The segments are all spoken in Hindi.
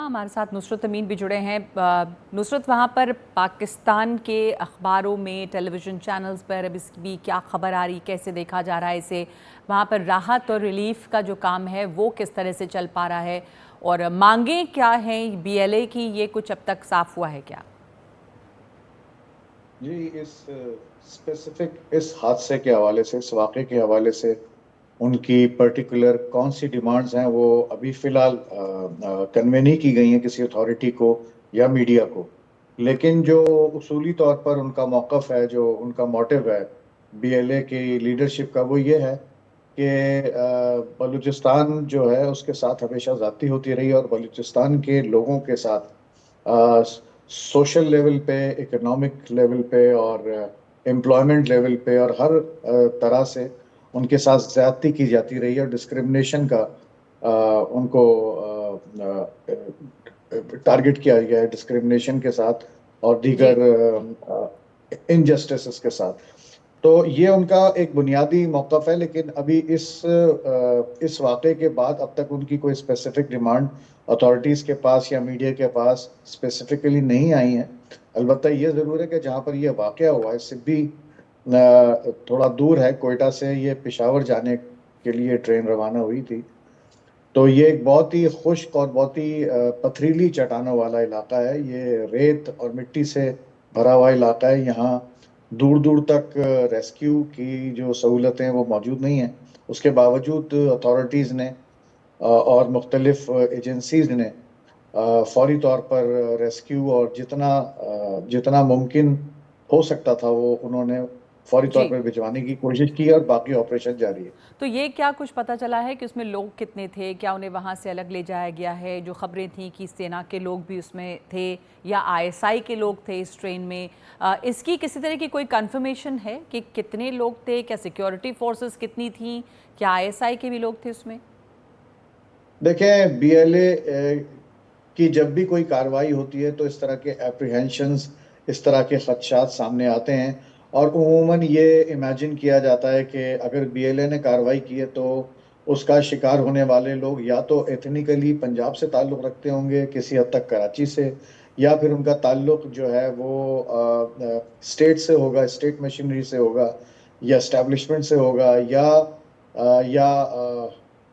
हमारे साथ नुसरत अमीन भी जुड़े हैं। नुसरत, वहाँ पर पाकिस्तान के अखबारों में, टेलीविज़न चैनल्स पर अब इसकी क्या खबर आ रही, कैसे देखा जा रहा है इसे? वहाँ पर राहत और रिलीफ का जो काम है वो किस तरह से चल पा रहा है, और मांगे क्या हैं बीएलए की, ये कुछ अब तक साफ हुआ है क्या? जी, इस स्पेसिफिक इस हादसे के हवाले से, इस वाक़े के हवाले से उनकी पर्टिकुलर कौन सी डिमांड्स हैं वो अभी फ़िलहाल कन्वे नहीं की गई हैं किसी अथॉरिटी को या मीडिया को। लेकिन जो उसूली तौर पर उनका मौक़िफ़ है, जो उनका मोटिव है बीएलए की लीडरशिप का, वो ये है कि बलूचिस्तान जो है उसके साथ हमेशा ज़्यादती होती रही और बलूचिस्तान के लोगों के साथ सोशल लेवल पे, इकोनॉमिक लेवल पे और एम्प्लॉयमेंट लेवल पे और हर तरह से उनके साथ ज्यादती की जाती रही है और डिस्क्रिमिनेशन का उनको टारगेट किया गया है, डिस्क्रिमिनेशन के साथ और जी। दीगर इनजस्टिस के साथ। तो ये उनका एक बुनियादी मौक़िफ़ है, लेकिन अभी इस वाक़े के बाद अब तक उनकी कोई स्पेसिफिक डिमांड अथॉरिटीज़ के पास या मीडिया के पास स्पेसिफिकली नहीं आई हैं। अलबत्ता ये ज़रूर है कि जहाँ पर ये वाक़या हुआ है सिब्बी थोड़ा दूर है, कोयटा से ये पेशावर जाने के लिए ट्रेन रवाना हुई थी। तो ये एक बहुत ही खुश्क और बहुत ही पथरीली चट्टानों वाला इलाका है। ये रेत और मिट्टी से भरा हुआ इलाका है। यहाँ दूर दूर तक रेस्क्यू की जो सहूलतें वो मौजूद नहीं हैं। उसके बावजूद अथॉरिटीज़ ने और मुख्तलिफ एजेंसीज ने फौरी तौर पर रेस्क्यू और जितना मुमकिन हो सकता था वो उन्होंने फौरी तौर जी। पर भिजवाने की कोशिश की और बाकी ऑपरेशन जारी है। तो ये क्या कुछ पता चला है कि उसमें लोग कितने थे? क्या उन्हें वहाँ से अलग ले जाया गया है? जो खबरें थीं कि सेना के लोग भी उसमें थे या आईएसआई के लोग थे इस ट्रेन में, इसकी किसी तरह की कोई कंफर्मेशन है कि कितने लोग थे? क्या सिक्योरिटी फोर्सेस कितनी थीं? क्या आईएसआई के भी लोग थे उसमें? देखें, बीएलए की जब भी कोई कार्रवाई होती है तो इस तरह के एप्रीहेंशंस, इस तरह के खदशात सामने आते हैं और उमूमन ये इमेजिन किया जाता है कि अगर बीएलए ने कार्रवाई की है तो उसका शिकार होने वाले लोग या तो एथनिकली पंजाब से ताल्लुक़ रखते होंगे, किसी हद तक कराची से, या फिर उनका ताल्लुक़ जो है वो स्टेट से होगा, स्टेट मशीनरी से होगा या एस्टेब्लिशमेंट से होगा या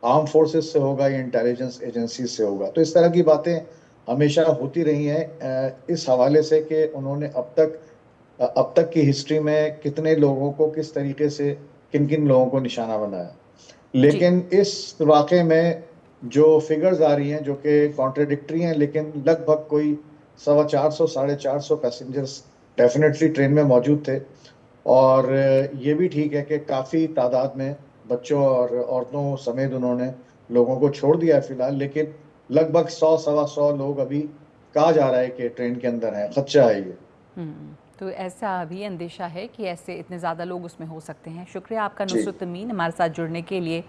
आर्म फोर्सेस से होगा या इंटेलिजेंस एजेंसी से होगा। तो इस तरह की बातें हमेशा होती रही हैं इस हवाले से कि उन्होंने अब तक की हिस्ट्री में कितने लोगों को किस तरीके से किन किन लोगों को निशाना बनाया। जी। लेकिन इस वाक़े में जो फिगर्स आ रही हैं जो कि कॉन्ट्रडिक्टरी हैं, लेकिन लगभग कोई 450 450 पैसेंजर्स डेफिनेटली ट्रेन में मौजूद थे और ये भी ठीक है कि काफ़ी तादाद में बच्चों और औरतों समेत उन्होंने लोगों को छोड़ दिया है फिलहाल, लेकिन लगभग 100 सवा 100 लोग अभी कहा जा रहा है कि ट्रेन के अंदर हैं। खदशा है ये। तो ऐसा भी अंदेशा है कि ऐसे इतने ज़्यादा लोग उसमें हो सकते हैं। शुक्रिया आपका जी। नुसरत अमीन हमारे साथ जुड़ने के लिए।